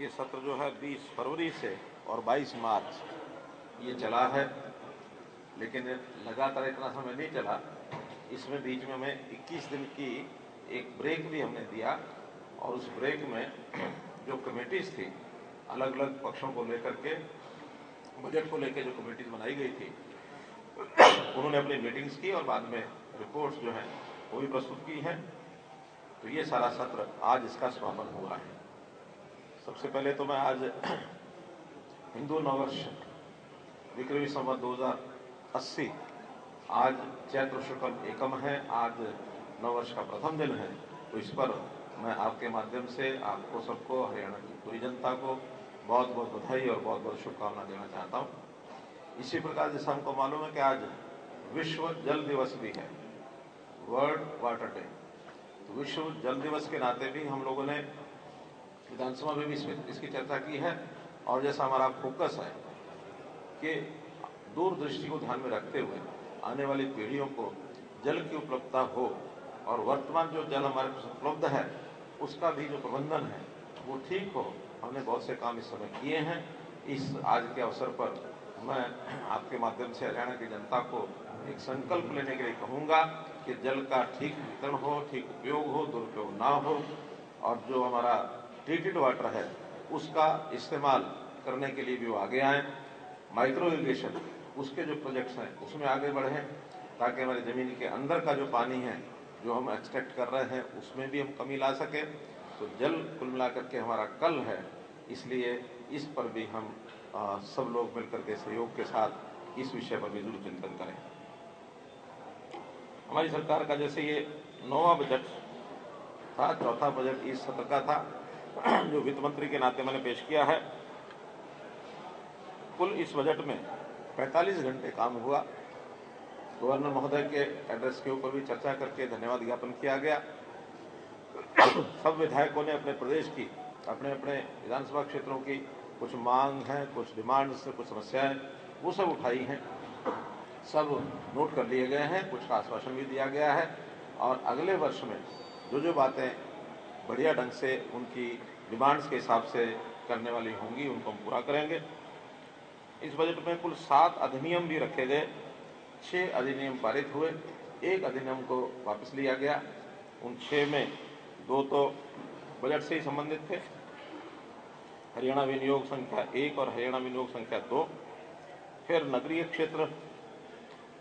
ये सत्र जो है 20 फरवरी से और 22 मार्च ये चला है, लेकिन लगातार इतना समय नहीं चला। इसमें बीच में हमें 21 दिन की एक ब्रेक भी हमने दिया, और उस ब्रेक में जो कमेटीज थी अलग अलग पक्षों को लेकर के, बजट को लेकर जो कमेटीज बनाई गई थी उन्होंने अपनी मीटिंग्स की और बाद में रिपोर्ट्स जो है वो भी प्रस्तुत की हैं। तो ये सारा सत्र आज इसका समापन हुआ है। सबसे पहले तो मैं आज हिंदू नववर्ष विक्रमी संवत 2080 आज चैत्र शुक्ल एकम है, आज नववर्ष का प्रथम दिन है। तो इस पर मैं आपके माध्यम से आपको सबको, हरियाणा की पूरी जनता को बहुत बहुत बधाई और बहुत बहुत शुभकामना देना चाहता हूँ। इसी प्रकार जैसा हमको मालूम है कि आज विश्व जल दिवस भी है, वर्ल्ड वाटर डे। तो विश्व जल दिवस के नाते भी हम लोगों ने विधानसभा में भी इसकी चर्चा की है, और जैसा हमारा फोकस है कि दूरदृष्टि को ध्यान में रखते हुए आने वाली पीढ़ियों को जल की उपलब्धता हो, और वर्तमान जो जल हमारे पास उपलब्ध है उसका भी जो प्रबंधन है वो ठीक हो। हमने बहुत से काम इस समय किए हैं। इस आज के अवसर पर मैं आपके माध्यम से हरियाणा की जनता को एक संकल्प लेने के लिए कहूँगा कि जल का ठीक वितरण हो, ठीक उपयोग हो, दुरुपयोग ना हो, और जो हमारा ट्रीटेड वाटर है उसका इस्तेमाल करने के लिए भी वो आगे आएँ। माइक्रो इरिगेशन उसके जो प्रोजेक्ट्स हैं उसमें आगे बढ़ें, ताकि हमारे ज़मीन के अंदर का जो पानी है जो हम एक्सट्रैक्ट कर रहे हैं उसमें भी हम कमी ला सकें। तो जल कुल मिलाकर के हमारा कल है, इसलिए इस पर भी हम सब लोग मिलकर के सहयोग के साथ इस विषय पर भी जरूर चिंतन करें। हमारी सरकार का जैसे ये 9वां बजट था, चौथा बजट इस सत्र का था, जो वित्त मंत्री के नाते मैंने पेश किया है। कुल इस बजट में 45 घंटे काम हुआ। गवर्नर महोदय के एड्रेस के ऊपर भी चर्चा करके धन्यवाद ज्ञापन किया गया। सब विधायकों ने अपने प्रदेश की, अपने अपने विधानसभा क्षेत्रों की कुछ मांग है, कुछ डिमांड्स, कुछ समस्याएं वो सब उठाई हैं, सब नोट कर लिए गए हैं, कुछ का आश्वासन भी दिया गया है, और अगले वर्ष में जो जो बातें बढ़िया ढंग से उनकी डिमांड्स के हिसाब से करने वाली होंगी उनको हम पूरा करेंगे। इस बजट में कुल 7 अधिनियम भी रखे गए, 6 अधिनियम पारित हुए, 1 अधिनियम को वापस लिया गया। उन 6 में 2 तो बजट से ही संबंधित थे, हरियाणा विनियोग संख्या 1 और हरियाणा विनियोग संख्या 2। फिर नगरीय क्षेत्र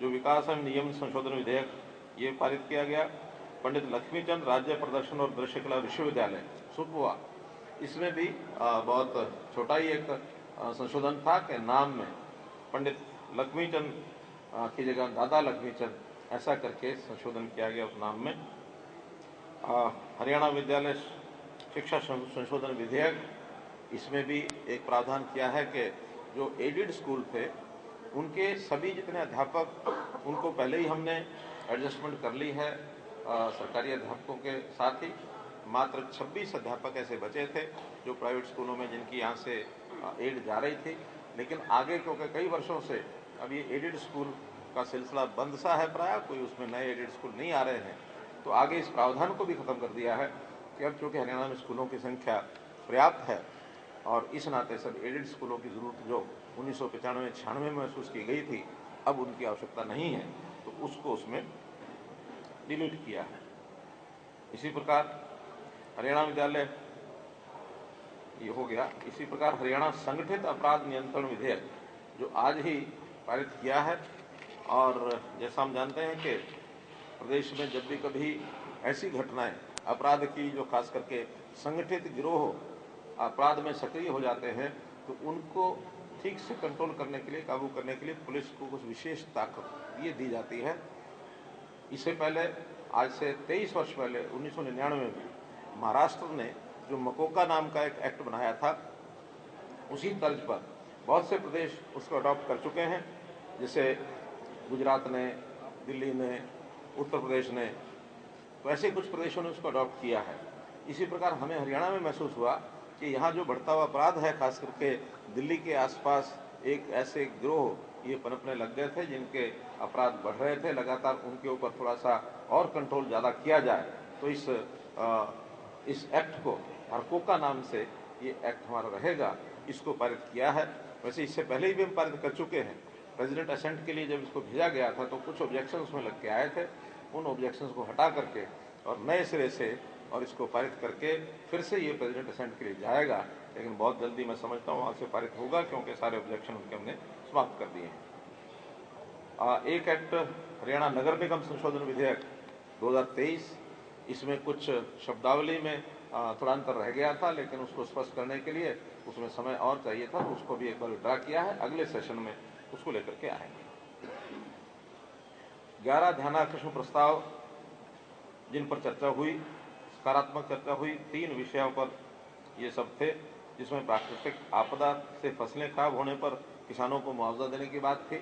जो विकास एवं नियम संशोधन विधेयक ये पारित किया गया। पंडित लक्ष्मीचंद राज्य प्रदर्शन और दृश्यकला विश्वविद्यालय सुपवा, इसमें भी बहुत छोटा ही एक संशोधन था कि नाम में पंडित लक्ष्मीचंद की जगह दादा लक्ष्मीचंद ऐसा करके संशोधन किया गया उस नाम में। हरियाणा विद्यालय शिक्षा संशोधन विधेयक, इसमें भी एक प्रावधान किया है कि जो एडेड स्कूल थे उनके सभी जितने अध्यापक, उनको पहले ही हमने एडजस्टमेंट कर ली है सरकारी अध्यापकों के साथ ही। मात्र 26 अध्यापक ऐसे बचे थे जो प्राइवेट स्कूलों में जिनकी यहाँ से एड जा रही थी, लेकिन आगे क्योंकि कई वर्षों से अब ये एडेड स्कूल का सिलसिला बंद सा है, प्रायः कोई उसमें नए एडेड स्कूल नहीं आ रहे हैं, तो आगे इस प्रावधान को भी खत्म कर दिया है कि अब चूँकि हरियाणा में स्कूलों की संख्या पर्याप्त है और इस नाते सब एडेड स्कूलों की ज़रूरत जो 1995-96 में महसूस की गई थी अब उनकी आवश्यकता नहीं है, तो उसको उसमें डिलीट किया है। इसी प्रकार हरियाणा विद्यालय ये हो गया। इसी प्रकार हरियाणा संगठित अपराध नियंत्रण विधेयक जो आज ही पारित किया है, और जैसा हम जानते हैं कि प्रदेश में जब भी कभी ऐसी घटनाएं अपराध की जो खास करके संगठित गिरोह अपराध में सक्रिय हो जाते हैं तो उनको ठीक से कंट्रोल करने के लिए, काबू करने के लिए पुलिस को कुछ विशेष ताकत ये दी जाती है। इससे पहले आज से 23 वर्ष पहले 1999 में महाराष्ट्र ने जो मकोका नाम का एक एक्ट बनाया था, उसी तर्ज पर बहुत से प्रदेश उसको अडॉप्ट कर चुके हैं, जैसे गुजरात ने, दिल्ली ने, उत्तर प्रदेश ने, तो ऐसे कुछ प्रदेशों ने उसको अडॉप्ट किया है। इसी प्रकार हमें हरियाणा में महसूस हुआ कि यहाँ जो बढ़ता हुआ अपराध है, खास करके दिल्ली के आसपास एक ऐसे गिरोह ये पनपने लग गए थे जिनके अपराध बढ़ रहे थे लगातार, उनके ऊपर थोड़ा सा और कंट्रोल ज़्यादा किया जाए। तो इस एक्ट को हरकोका नाम से ये एक्ट हमारा रहेगा, इसको पारित किया है। वैसे इससे पहले भी हम पारित कर चुके हैं। प्रेसिडेंट असेंट के लिए जब इसको भेजा गया था तो कुछ ऑब्जेक्शन उसमें लग के आए थे, उन ऑब्जेक्शंस को हटा करके और नए सिरे से और इसको पारित करके फिर से ये प्रेसिडेंट असेंट के लिए जाएगा। लेकिन बहुत जल्दी मैं समझता हूँ वहाँ से पारित होगा, क्योंकि सारे ऑब्जेक्शन उनके हमने समाप्त कर दिए हैं। एक एक्ट हरियाणा नगर निगम संशोधन विधेयक 2023, इसमें कुछ शब्दावली में थोड़ा अंतर रह गया था, लेकिन उसको स्पष्ट करने के लिए उसमें समय और चाहिए था, तो उसको भी एक बार विड्रा किया है। अगले सेशन में उसको लेकर के आएंगे। 11 ध्यानाकर्षण प्रस्ताव जिन पर चर्चा हुई, सकारात्मक चर्चा हुई। 3 विषयों पर ये सब थे, जिसमें प्राकृतिक आपदा से फसलें खराब होने पर किसानों को मुआवजा देने की बात थी।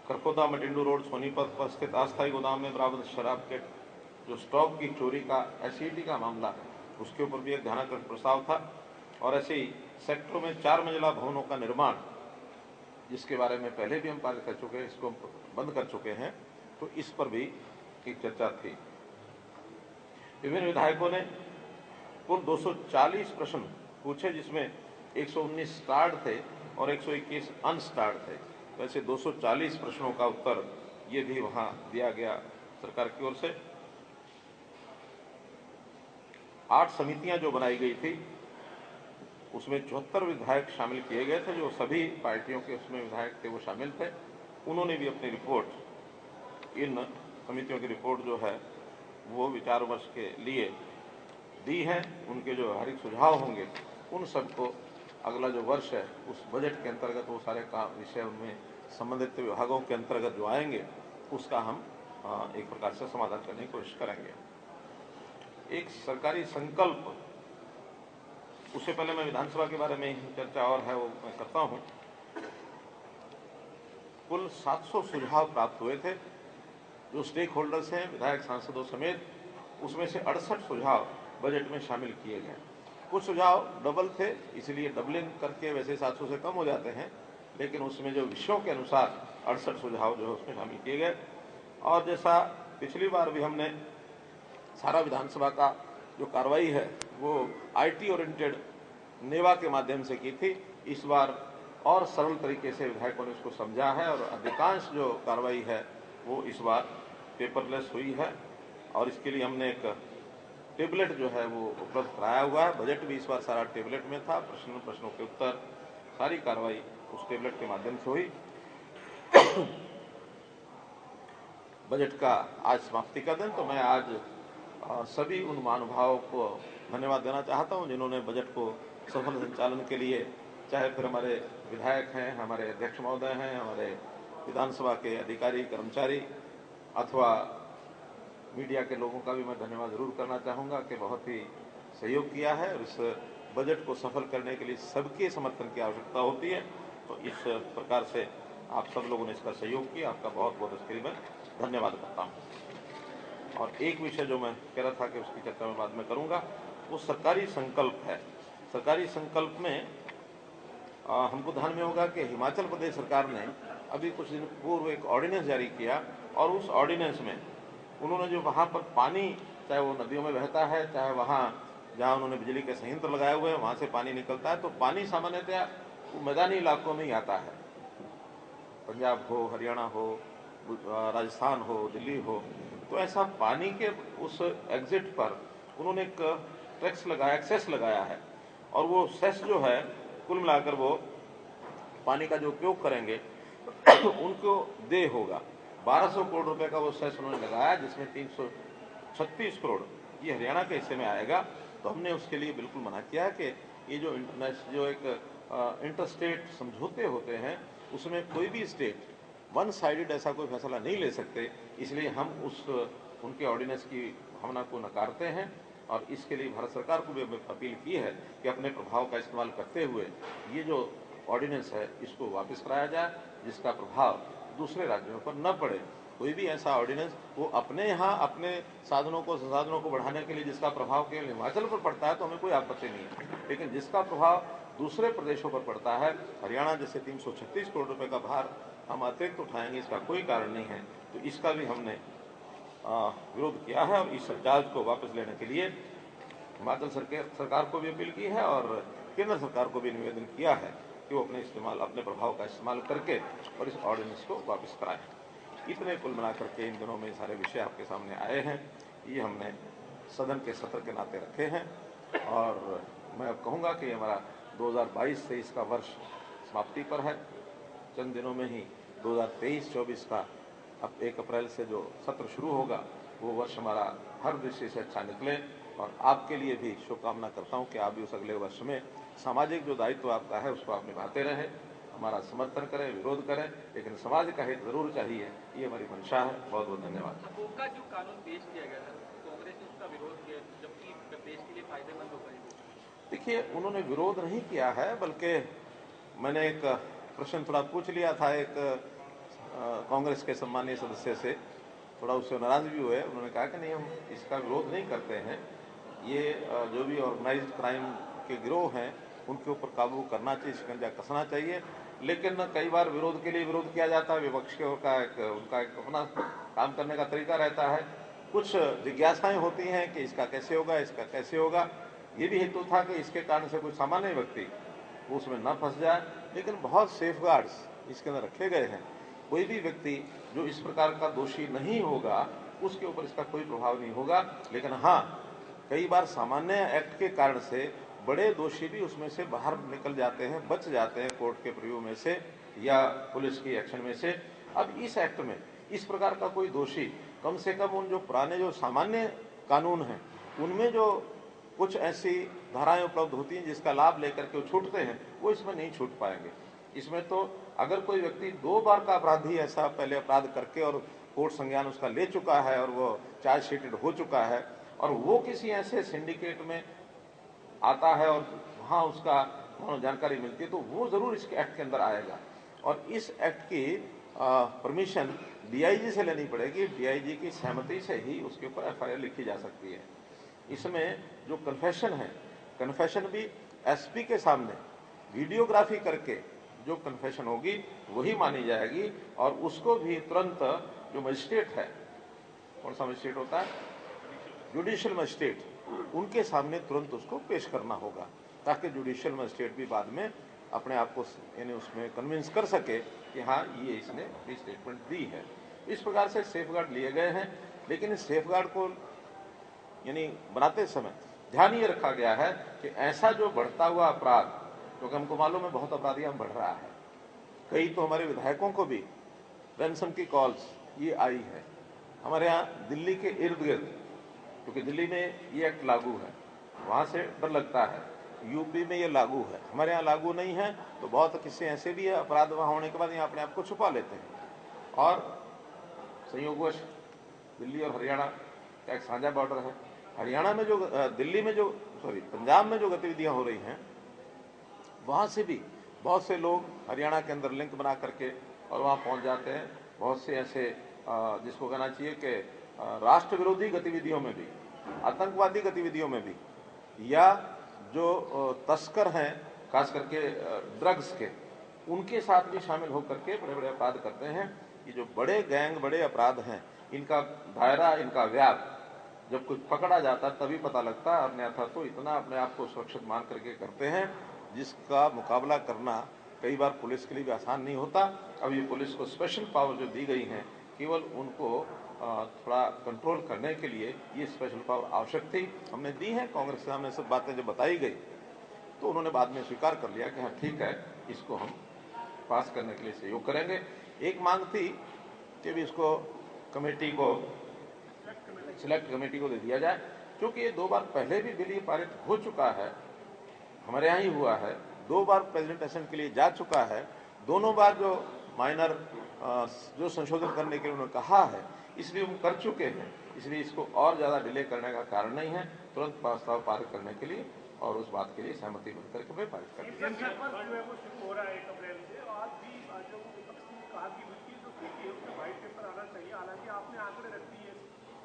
खरखोदा मटिंडू रोड सोनीपत पर स्थित अस्थायी गोदाम में बरामद शराब के जो स्टॉक की चोरी का एसिडिटी का मामला है, उसके ऊपर भी एक ध्यानाकर्षण प्रस्ताव था। और ऐसे ही सेक्टरों में 4 मंजिला भवनों का निर्माण, जिसके बारे में पहले भी हम पारित कर चुके हैं, इसको बंद कर चुके हैं, तो इस पर भी एक चर्चा थी। विभिन्न विधायकों ने कुल 240 प्रश्न पूछे, जिसमें 119 स्टार्ड थे और 121 अनस्टार्ड थे। वैसे 240 प्रश्नों का उत्तर ये भी वहां दिया गया सरकार की ओर से। 8 समितियां जो बनाई गई थी, उसमें 74 विधायक शामिल किए गए थे, जो सभी पार्टियों के उसमें विधायक थे वो शामिल थे। उन्होंने भी अपनी रिपोर्ट, इन समितियों की रिपोर्ट जो है वो विचार विमर्श के लिए दी है। उनके जो हर एक सुझाव होंगे उन सबको अगला जो वर्ष है उस बजट के अंतर्गत वो सारे काम विषय उनमें संबंधित विभागों के अंतर्गत जो आएंगे उसका हम एक प्रकार से समाधान करने की कोशिश करेंगे। एक सरकारी संकल्प, उससे पहले मैं विधानसभा के बारे में चर्चा और है वो मैं करता हूं। कुल 700 सुझाव प्राप्त हुए थे जो स्टेक होल्डर्स हैं, विधायक सांसदों समेत। उसमें से 68 सुझाव बजट में शामिल किए गए। कुछ सुझाव डबल थे, इसलिए डबलिंग करके वैसे 700 से कम हो जाते हैं, लेकिन उसमें जो विषयों के अनुसार 68 सुझाव जो है उसमें शामिल किए गए। और जैसा पिछली बार भी हमने सारा विधानसभा का जो कार्रवाई है वो IT ओरिएंटेड नेवा के माध्यम से की थी, इस बार और सरल तरीके से विधायकों ने उसको समझा है और अधिकांश जो कार्रवाई है वो इस बार पेपरलेस हुई है। और इसके लिए हमने एक टेबलेट जो है वो उपलब्ध कराया हुआ है। बजट भी इस बार सारा टेबलेट में था, प्रश्नों के उत्तर, सारी कार्रवाई उस टेबलेट के माध्यम से हुई। बजट का आज समाप्ति का दिन, तो मैं आज सभी उन महानुभावों को धन्यवाद देना चाहता हूं जिन्होंने बजट को सफल संचालन के लिए, चाहे फिर हमारे विधायक हैं, हमारे अध्यक्ष महोदय हैं, हमारे विधानसभा के अधिकारी कर्मचारी, अथवा मीडिया के लोगों का भी मैं धन्यवाद जरूर करना चाहूँगा कि बहुत ही सहयोग किया है। और इस बजट को सफल करने के लिए सबके समर्थन की आवश्यकता होती है, तो इस प्रकार से आप सब लोगों ने इसका सहयोग किया, आपका बहुत बहुत इसके लिए मैं धन्यवाद करता हूँ। और एक विषय जो मैं कह रहा था कि उसकी चर्चा मैं बाद में करूँगा, वो सरकारी संकल्प है। सरकारी संकल्प में हमको ध्यान में होगा कि हिमाचल प्रदेश सरकार ने अभी कुछ दिन पूर्व एक ऑर्डिनेंस जारी किया, और उस ऑर्डिनेंस में उन्होंने जो वहाँ पर पानी, चाहे वो नदियों में बहता है, चाहे वहाँ जहाँ उन्होंने बिजली के संयंत्र लगाए हुए हैं वहाँ से पानी निकलता है, तो पानी सामान्यतः मैदानी इलाकों में ही आता है। पंजाब हो, हरियाणा हो, राजस्थान हो, दिल्ली हो, तो ऐसा पानी के उस एग्जिट पर उन्होंने एक टैक्स लगाया, एक्सेस लगाया है। और वो सेस जो है कुल मिलाकर वो पानी का जो उपयोग करेंगे उनको दे होगा। 1200 करोड़ रुपए का वो सेस उन्होंने लगाया, जिसमें 336 करोड़ ये हरियाणा के हिस्से में आएगा। तो हमने उसके लिए बिल्कुल मना किया है कि ये जो इंटर स्टेट समझौते होते हैं उसमें कोई भी स्टेट वन साइडेड ऐसा कोई फैसला नहीं ले सकते, इसलिए हम उनके ऑर्डिनेंस की भावना को नकारते हैं। और इसके लिए भारत सरकार को भी हमने अपील की है कि अपने प्रभाव का इस्तेमाल करते हुए ये जो ऑर्डिनेंस है इसको वापस कराया जाए, जिसका प्रभाव दूसरे राज्यों पर न पड़े। कोई भी ऐसा ऑर्डिनेंस वो अपने यहाँ अपने संसाधनों को बढ़ाने के लिए जिसका प्रभाव केवल हिमाचल पर पड़ता है तो हमें कोई आपत्ति नहीं है, लेकिन जिसका प्रभाव दूसरे प्रदेशों पर पड़ता है, हरियाणा जैसे 336 करोड़ रुपए का भार हम अतिरिक्त उठाएंगे, इसका कोई कारण नहीं है। तो इसका भी हमने विरोध किया है और इस चार्ज को वापस लेने के लिए हिमाचल सरकार को भी अपील की है और केंद्र सरकार को भी निवेदन किया है कि वो अपने प्रभाव का इस्तेमाल करके और इस ऑर्डिनेंस को वापस कराएं। इतने कुल मिलाकर के इन दिनों में सारे विषय आपके सामने आए हैं। ये हमने सदन के सत्र के नाते रखे हैं और मैं अब कहूँगा कि हमारा 2022-23 का वर्ष समाप्ति पर है। चंद दिनों में ही 2023-24 का अब 1 अप्रैल से जो सत्र शुरू होगा वो वर्ष हमारा हर दृष्टि से अच्छा निकले और आपके लिए भी शुभकामना करता हूं कि आप भी उस अगले वर्ष में सामाजिक जो दायित्व आपका है उसको आप निभाते रहें, हमारा समर्थन करें, विरोध करें, लेकिन समाज का हित जरूर चाहिए, ये हमारी मंशा है। बहुत बहुत धन्यवाद। का जो कानून पेश किया गया था, कांग्रेस ने उसका विरोध किया, जबकि देश के लिए फायदेमंद होगा। देखिए, उन्होंने विरोध नहीं किया है, बल्कि मैंने एक प्रश्न थोड़ा पूछ लिया था एक कांग्रेस के सम्मानीय सदस्य से, थोड़ा उससे नाराज भी हुए। उन्होंने कहा कि नहीं, हम इसका विरोध नहीं करते हैं, ये जो भी ऑर्गेनाइज्ड क्राइम के गिरोह हैं उनके ऊपर काबू करना चाहिए, शिकंजा कसना चाहिए। लेकिन कई बार विरोध के लिए विरोध किया जाता है, विपक्ष के उनका एक अपना काम करने का तरीका रहता है। कुछ जिज्ञासाएं होती हैं कि इसका कैसे होगा, इसका कैसे होगा। ये भी हेतु था कि इसके कारण से कोई सामान्य व्यक्ति उसमें न फंस जाए, लेकिन बहुत सेफगार्ड्स इसके अंदर रखे गए हैं। कोई भी व्यक्ति जो इस प्रकार का दोषी नहीं होगा उसके ऊपर इसका कोई प्रभाव नहीं होगा। लेकिन हाँ, कई बार सामान्य एक्ट के कारण से बड़े दोषी भी उसमें से बाहर निकल जाते हैं, बच जाते हैं कोर्ट के प्रिव्यू में से या पुलिस की एक्शन में से। अब इस एक्ट में इस प्रकार का कोई दोषी कम से कम उन जो पुराने जो सामान्य कानून हैं उनमें जो कुछ ऐसी धाराएं उपलब्ध होती हैं जिसका लाभ लेकर के वो छूटते हैं, वो इसमें नहीं छूट पाएंगे। इसमें तो अगर कोई व्यक्ति 2 बार का अपराधी ऐसा पहले अपराध करके और कोर्ट संज्ञान उसका ले चुका है और वो चार्जशीटेड हो चुका है और वो किसी ऐसे सिंडिकेट में आता है और वहाँ उसका जानकारी मिलती है, तो वो जरूर इसके एक्ट के अंदर आएगा। और इस एक्ट की परमिशन डीआईजी से लेनी पड़ेगी। डीआईजी की सहमति से ही उसके ऊपर एफआईआर लिखी जा सकती है। इसमें जो कन्फेशन है, कन्फेशन भी एसपी के सामने वीडियोग्राफी करके जो कन्फेशन होगी वही मानी जाएगी और उसको भी तुरंत जो मजिस्ट्रेट है, कौन सा मजिस्ट्रेट होता है, जुडिशियल मजिस्ट्रेट, उनके सामने तुरंत उसको पेश करना होगा, ताकि जुडिशियल मजिस्ट्रेट भी बाद में अपने आप को यानी उसमें कन्विंस कर सके कि हाँ ये इसने अपनी स्टेटमेंट दी है। इस प्रकार से सेफगार्ड लिए गए हैं। लेकिन इस सेफगार्ड को यानी बनाते समय ध्यान ये रखा गया है कि ऐसा जो बढ़ता हुआ अपराध, क्योंकि हमको मालूम है बहुत अपराधी हम बढ़ रहा है, कई तो हमारे विधायकों को भी रैंसम की कॉल्स ये आई है। हमारे यहाँ दिल्ली के इर्द गिर्द, क्योंकि दिल्ली में ये एक्ट लागू है, वहाँ से डर लगता है, यूपी में ये लागू है, हमारे यहाँ लागू नहीं है, तो बहुत किस्से ऐसे भी है अपराध वहाँ होने के बाद यहाँ अपने आप को छुपा लेते हैं। और संयोगवश दिल्ली और हरियाणा का एक साझा बॉर्डर है। हरियाणा में जो पंजाब में जो गतिविधियां हो रही हैं, वहां से भी बहुत से लोग हरियाणा के अंदर लिंक बना करके और वहां पहुंच जाते हैं। बहुत से ऐसे जिसको कहना चाहिए कि राष्ट्र विरोधी गतिविधियों में भी, आतंकवादी गतिविधियों में भी, या जो तस्कर हैं खास करके ड्रग्स के, उनके साथ भी शामिल होकर के बड़े बड़े अपराध करते हैं। ये जो बड़े गैंग, बड़े अपराध हैं, इनका दायरा, इनका व्याप जब कुछ पकड़ा जाता तभी पता लगता है। अन्यथा तो इतना अपने आप को सुरक्षित मान करके करते हैं जिसका मुकाबला करना कई बार पुलिस के लिए भी आसान नहीं होता। अब ये पुलिस को स्पेशल पावर जो दी गई हैं, केवल उनको थोड़ा कंट्रोल करने के लिए ये स्पेशल पावर आवश्यक थी, हमने दी है। कांग्रेस के सामने सब बातें जब बताई गई तो उन्होंने बाद में स्वीकार कर लिया कि हाँ ठीक है, इसको हम पास करने के लिए सहयोग करेंगे। एक मांग थी कि भी इसको कमेटी को, सिलेक्ट कमेटी को दे दिया जाए, क्योंकि ये 2 बार पहले भी बिल पारित हो चुका है, हमारे यहाँ ही हुआ है, 2 बार प्रेजेंटेशन के लिए जा चुका है। दोनों बार जो माइनर जो संशोधन करने के लिए उन्होंने कहा है, इसलिए हम कर चुके हैं, इसलिए इसको और ज्यादा डिले करने का कारण नहीं है। तुरंत प्रस्ताव पारित करने के लिए और उस बात के लिए सहमति बन करके मैं पारित कर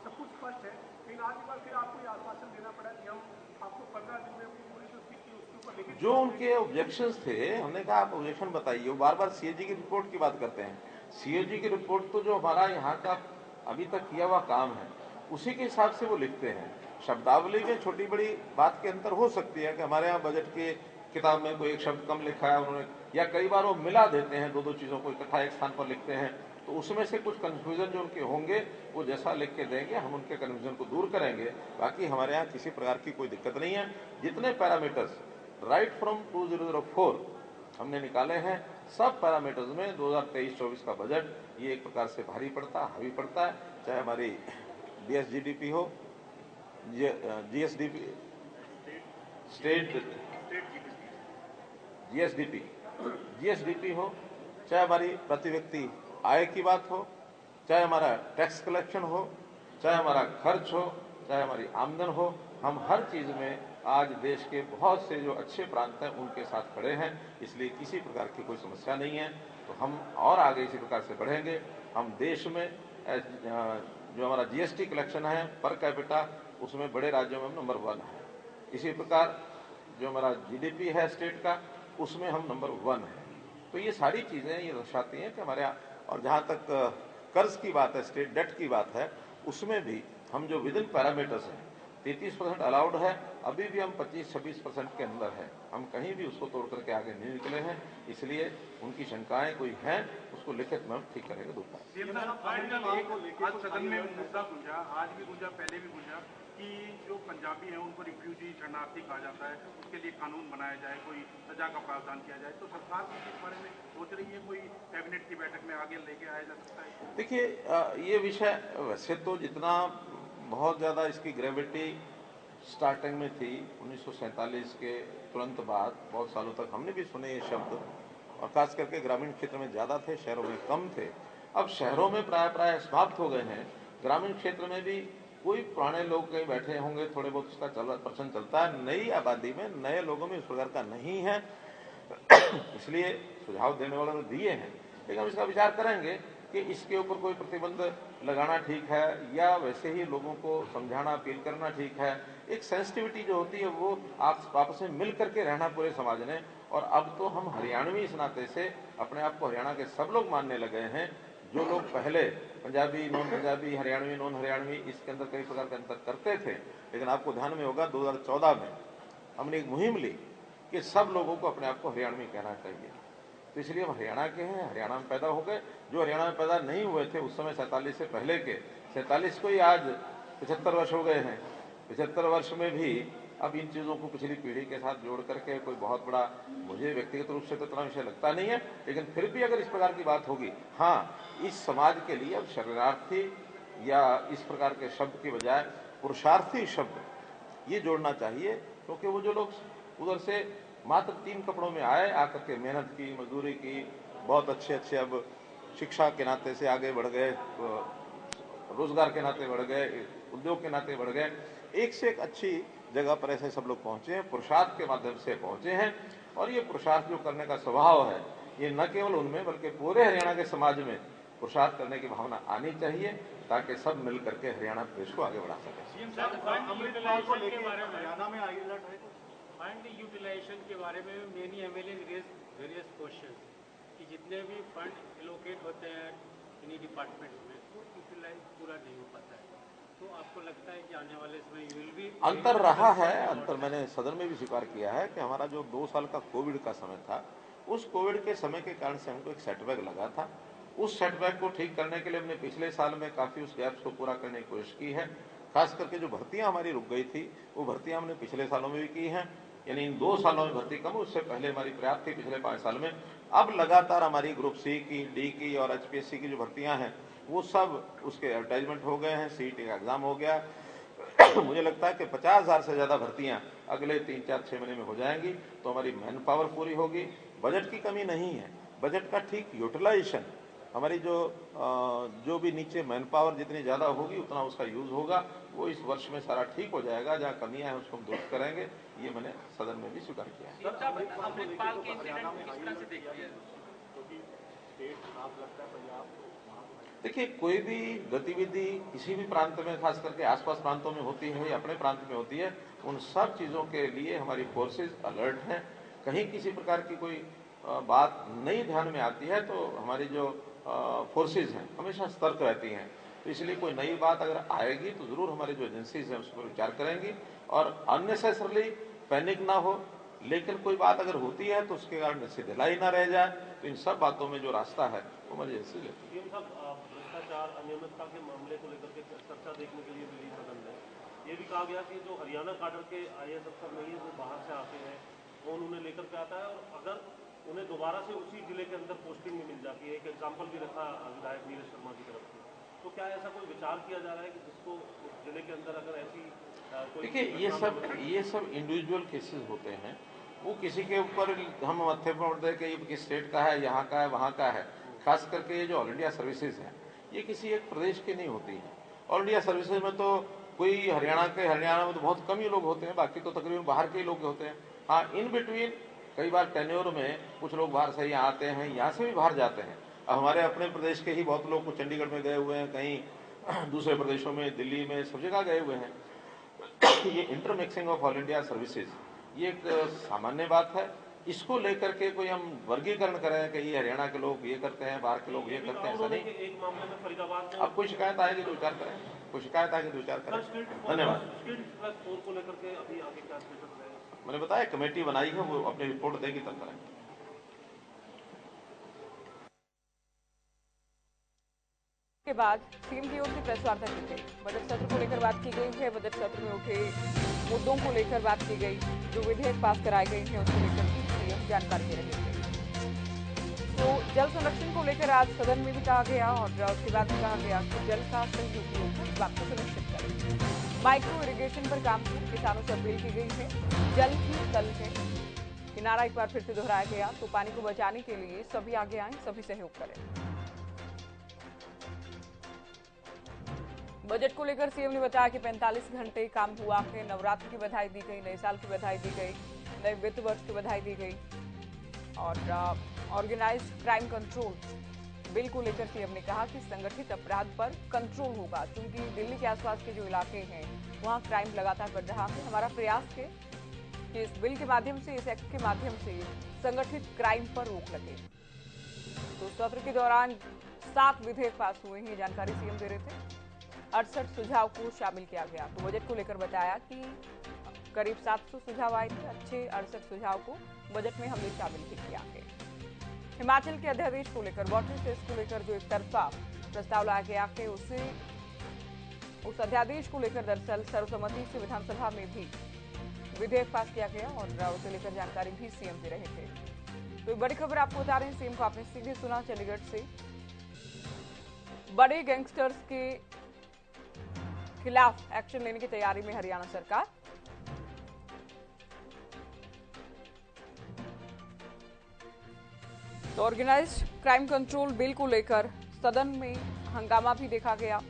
सब कुछ स्पष्ट है, लेकिन आज बार फिर आपको ये आश्वासन देना पड़ा कि हम आपको 15 दिन में पूरी जो स्थिति उसके ऊपर लिखित। जो उनके ऑब्जेक्शंस थे, हमने कहा आप ऑब्जेक्शन बताइए। वो बार बार सीएजी की रिपोर्ट की बात करते हैं। सीएजी की रिपोर्ट तो जो हमारा यहाँ का अभी तक किया हुआ काम है उसी के हिसाब से वो लिखते हैं। शब्दावली में छोटी बड़ी बात के अंतर हो सकती है कि हमारे यहाँ बजट की किताब में कोई एक शब्द कम लिखा है उन्होंने, या कई बार वो मिला देते हैं, दो चीजों को इकट्ठा एक स्थान पर लिखते हैं, तो उसमें से कुछ कंफ्यूजन जो उनके होंगे वो जैसा लिख के देंगे हम उनके कंफ्यूजन को दूर करेंगे। बाकी हमारे यहाँ किसी प्रकार की कोई दिक्कत नहीं है। जितने पैरामीटर्स राइट फ्रॉम 2004 हमने निकाले हैं, सब पैरामीटर्स में 2023-24 का बजट ये एक प्रकार से भारी पड़ता, हावी पड़ता है। चाहे हमारी BSGDP हो, GSDP, स्टेट GSDP हो, चाहे हमारी प्रति व्यक्ति आय की बात हो, चाहे हमारा टैक्स कलेक्शन हो, चाहे हमारा खर्च हो, चाहे हमारी आमदन हो, हम हर चीज में आज देश के बहुत से जो अच्छे प्रांत हैं उनके साथ खड़े हैं। इसलिए किसी प्रकार की कोई समस्या नहीं है। तो हम और आगे इसी प्रकार से बढ़ेंगे। हम देश में जो हमारा GST कलेक्शन है पर कैपिटा, उसमें बड़े राज्यों में नंबर 1 है। इसी प्रकार जो हमारा GDP है स्टेट का, उसमें हम नंबर 1 है। तो ये सारी चीजें ये दर्शाती हैं कि हमारे यहाँ, और जहां तक कर्ज की बात है, स्टेट डेट की बात है, उसमें भी हम जो विद इन पैरामीटर्स हैं 33% अलाउड है, अभी भी हम 25-26% के अंदर है। हम कहीं भी उसको तोड़ करके आगे नहीं निकले हैं। इसलिए उनकी शंकाएं कोई हैं उसको लिखित में हम ठीक करेंगे दोपहर। आज सदन में मुद्दा गूंजा, आज भी गूंजा, पहले भी गूंजा कि जो पंजाबी हैं उनको रिफ्यूजी शरणार्थी कहा जाता है, उसके लिए कानून बनाया जाए, कोई सजा का प्रावधान किया जाए। तो सरकार कुछ इस बारे में सोच रही है, कोई कैबिनेट की बैठक में आगे लेके आया जा सकता है? देखिए ये विषय वैसे तो जितना बहुत ज्यादा इसकी ग्रेविटी स्टार्टिंग में थी 1947 के तुरंत बाद, बहुत सालों तक हमने भी सुने ये शब्द, और खास करके ग्रामीण क्षेत्र में ज्यादा थे, शहरों में कम थे। अब शहरों में प्राय समाप्त हो गए हैं। ग्रामीण क्षेत्र में भी कोई पुराने लोग कहीं बैठे होंगे, थोड़े बहुत उसका प्रश्न चलता है। नई आबादी में नए लोगों में इस प्रकार का नहीं है। इसलिए सुझाव देने वाले तो दिए हैं, लेकिन हम इसका विचार करेंगे कि इसके ऊपर कोई प्रतिबंध लगाना ठीक है या वैसे ही लोगों को समझाना, अपील करना ठीक है। एक सेंसिटिविटी जो होती है वो आपस में मिल करके रहना पूरे समाज ने। और अब तो हम हरियाणवी इस नाते से अपने आप को हरियाणा के सब लोग मानने लगे हैं। जो लोग पहले पंजाबी, नॉन पंजाबी, हरियाणवी, नॉन हरियाणवी, इसके अंदर कई प्रकार का अंतर करते थे, लेकिन आपको ध्यान में होगा 2014 में हमने एक मुहिम ली कि सब लोगों को अपने आप को हरियाणवी कहना चाहिए। तो इसलिए हम हरियाणा के हैं, हरियाणा में पैदा हो गए। जो हरियाणा में पैदा नहीं हुए थे उस समय 47 से पहले के, 47 को ही आज 75 वर्ष हो गए हैं। 75 वर्ष में भी अब इन चीजों को पिछली पीढ़ी के साथ जोड़ करके कोई बहुत बड़ा, मुझे व्यक्तिगत रूप से तो इतना विषय लगता नहीं है, लेकिन फिर भी अगर इस प्रकार की बात होगी, हाँ, इस समाज के लिए अब शरणार्थी या इस प्रकार के शब्द की बजाय पुरुषार्थी शब्द ये जोड़ना चाहिए। क्योंकि वो जो लोग उधर से मात्र 3 कपड़ों में आए, आकर के मेहनत की, मजदूरी की, बहुत अच्छे अब शिक्षा के नाते से आगे बढ़ गए, रोजगार के नाते बढ़ गए, उद्योग के नाते बढ़ गए, एक से एक अच्छी जगह पर ऐसे सब लोग पहुंचे हैं, पुरुषार्थ के माध्यम से पहुंचे हैं। और ये पुरुषार्थ जो करने का स्वभाव है, ये न केवल उनमें बल्कि पूरे हरियाणा के समाज में पुरुषार्थ करने की भावना आनी चाहिए, ताकि सब मिल करके हरियाणा प्रदेश को आगे बढ़ा सके। फंड यूटिलाइजेशन के बारे में many MLA raise various question कि जितने भी फंड एलोकेट होते हैं इन्हीं डिपार्टमेंट में वो यूटिलाइज पूरा नहीं हो पाता है। तो आपको लगता है कि आने वाले समय विल भी अंतर रहा है? अंतर मैंने सदन में भी स्वीकार किया है कि हमारा जो 2 साल का कोविड का समय था, उस कोविड के समय के कारण से हमको एक सेटबैक लगा था। उस सेटबैक को ठीक करने के लिए हमने पिछले साल में काफी उस गैप्स को पूरा करने की कोशिश की है। खास करके जो भर्तियां हमारी रुक गई थी, वो भर्तियां हमने पिछले सालों में भी की हैं। यानी इन 2 सालों में भर्ती कम, उससे पहले हमारी पर्याप्त थी पिछले 5 साल में। अब लगातार हमारी ग्रुप सी की, डी की और HPSC की जो भर्तियां हैं वो सब उसके एडवर्टाइजमेंट हो गए हैं, CET का एग्जाम हो गया। मुझे लगता है कि 50,000 से ज्यादा भर्तियां अगले 3-4-6 महीने में हो जाएंगी। तो हमारी मैन पावर पूरी होगी। बजट की कमी नहीं है, बजट का ठीक यूटिलाइजेशन, हमारी जो भी नीचे मैन पावर जितनी ज्यादा होगी उतना उसका यूज होगा, वो इस वर्ष में सारा ठीक हो जाएगा। जहाँ कमियां हैं उसको हम दुरुस्त करेंगे, ये मैंने सदन में भी स्वीकार किया है। अमृतपाल के इंसिडेंट को किस तरह से देखते हैं? देखिए, कोई भी गतिविधि किसी भी प्रांत में, खास करके आसपास प्रांतों में होती है या अपने प्रांत में होती है, उन सब चीजों के लिए हमारी फोर्सेज अलर्ट हैं। कहीं किसी प्रकार की कोई बात नहीं ध्यान में आती है तो हमारी जो फोर्सेज हैं हमेशा सतर्क रहती हैं। तो इसलिए कोई नई बात अगर आएगी तो जरूर हमारी जो एजेंसीज हैं उस पर विचार करेंगी और अननेसेसरली पैनिक ना हो। लेकिन कोई बात अगर होती है तो उसके कारण इससे ढिलाई ना रह जाए, तो इन सब बातों में जो रास्ता है वो हमारी एजेंसी लेती है। सीएम साहब, भ्रष्टाचार अनियमितता के मामले को लेकर के चर्चा देखने के लिए मिली सदन में। ये भी कहा गया कि जो हरियाणा काडर के IAS अफसर नहीं है वो बाहर से आते हैं, कौन उन्हें लेकर के आता है और अगर उन्हें दोबारा से उसी जिले के अंदर पोस्टिंग में मिल जाती है। एक एग्जाम्पल भी रखा विधायक नीरज शर्मा की तरफ से। तो क्या ऐसा कोई विचार किया जा रहा है कि जिसको जिले के अंदर अगर ऐसी देखिए ये सब इंडिविजुअल केसेस होते हैं, वो किसी के ऊपर हम मत्थे पर दे के ये किस स्टेट का है, यहाँ का है, वहाँ का है। खास करके ये जो ऑल इंडिया सर्विसेज हैं ये किसी एक प्रदेश की नहीं होती है। ऑल इंडिया सर्विसेज में तो कोई हरियाणा में तो बहुत कम ही लोग होते हैं, बाकी तो तकरीबन बाहर के ही लोग होते हैं। हाँ, इन बिटवीन कई बार टेन्योर में कुछ लोग बाहर से यहाँ आते हैं, यहाँ से भी बाहर जाते हैं। अब हमारे अपने प्रदेश के ही बहुत लोग कुछ चंडीगढ़ में गए हुए हैं, कहीं दूसरे प्रदेशों में, दिल्ली में, सब जगह गए हुए हैं। ये intermixing of all India services ये एक सामान्य बात है। इसको लेकर के कोई हम वर्गीकरण करें कि ये हरियाणा के लोग ये करते हैं, बाहर के लोग ये करते हैं, ऐसा नहीं। एक मामले में फरीदाबाद अब कोई शिकायत आएगी तो विचार करें, कोई शिकायत आएगी तो विचार करें। धन्यवाद। को लेकर के अभी आगे क्या स्टेटस है? मैंने बताया कमेटी बनाई है, वो अपनी रिपोर्ट देगी तब करेंगे। के बाद सीएम की ओर से प्रेस वार्ता की गई। बजट सत्र को लेकर बात की गई है। बजट सत्र में उठे मुद्दों को लेकर बात की गई। जो विधेयक पास कराए गए हैं उसको लेकर भी सीएम जानकारी दे रहे थे। तो जल संरक्षण को लेकर आज सदन में भी कहा गया और उसके बाद भी कहा गया कि जल का सही उपयोग हो, इस बात को सुनिश्चित करें। माइक्रो इरिगेशन पर काम को किसानों से अपील की गई है। जल ही कल है, ये नारा एक बार फिर से दोहराया गया। तो पानी को बचाने के लिए सभी आगे आए, सभी सहयोग करें। बजट को लेकर सीएम ने बताया कि 45 घंटे काम हुआ है। नवरात्र की बधाई दी गई, नए साल की बधाई दी गई, नए वित्त वर्ष की बधाई दी गई और ऑर्गेनाइज्ड क्राइम कंट्रोल बिल को लेकर सीएम ने कहा कि संगठित अपराध पर कंट्रोल होगा, क्योंकि दिल्ली के आसपास के जो इलाके हैं वहां क्राइम लगातार बढ़ रहा है। हमारा प्रयास है कि इस बिल के माध्यम से, इस एक्ट के माध्यम से संगठित क्राइम पर रोक लगे। तो सत्र के दौरान 7 विधेयक पास हुए हैं, जानकारी सीएम दे रहे थे। 68 सुझाव को शामिल किया गया। तो बजट को लेकर बताया कि करीब 700 सुझाव आए थे। अच्छे 68 सुझाव को बजट में हमने शामिल भी किया है। हिमाचल के अध्यादेश को लेकर, वाटर सेस को लेकर जो एक तरफा प्रस्ताव लाया गया है, उस अध्यादेश को लेकर दरअसल सर्वसम्मति से विधानसभा में भी विधेयक पास किया गया और उसे लेकर जानकारी भी सीएम दे रहे थे। तो बड़ी खबर आपको बता रहे हैं, सीएम को आपने सीधे सुना चंडीगढ़ से। बड़े गैंगस्टर्स के खिलाफ एक्शन लेने की तैयारी में हरियाणा सरकार। तो ऑर्गेनाइज्ड क्राइम कंट्रोल बिल को लेकर सदन में हंगामा भी देखा गया।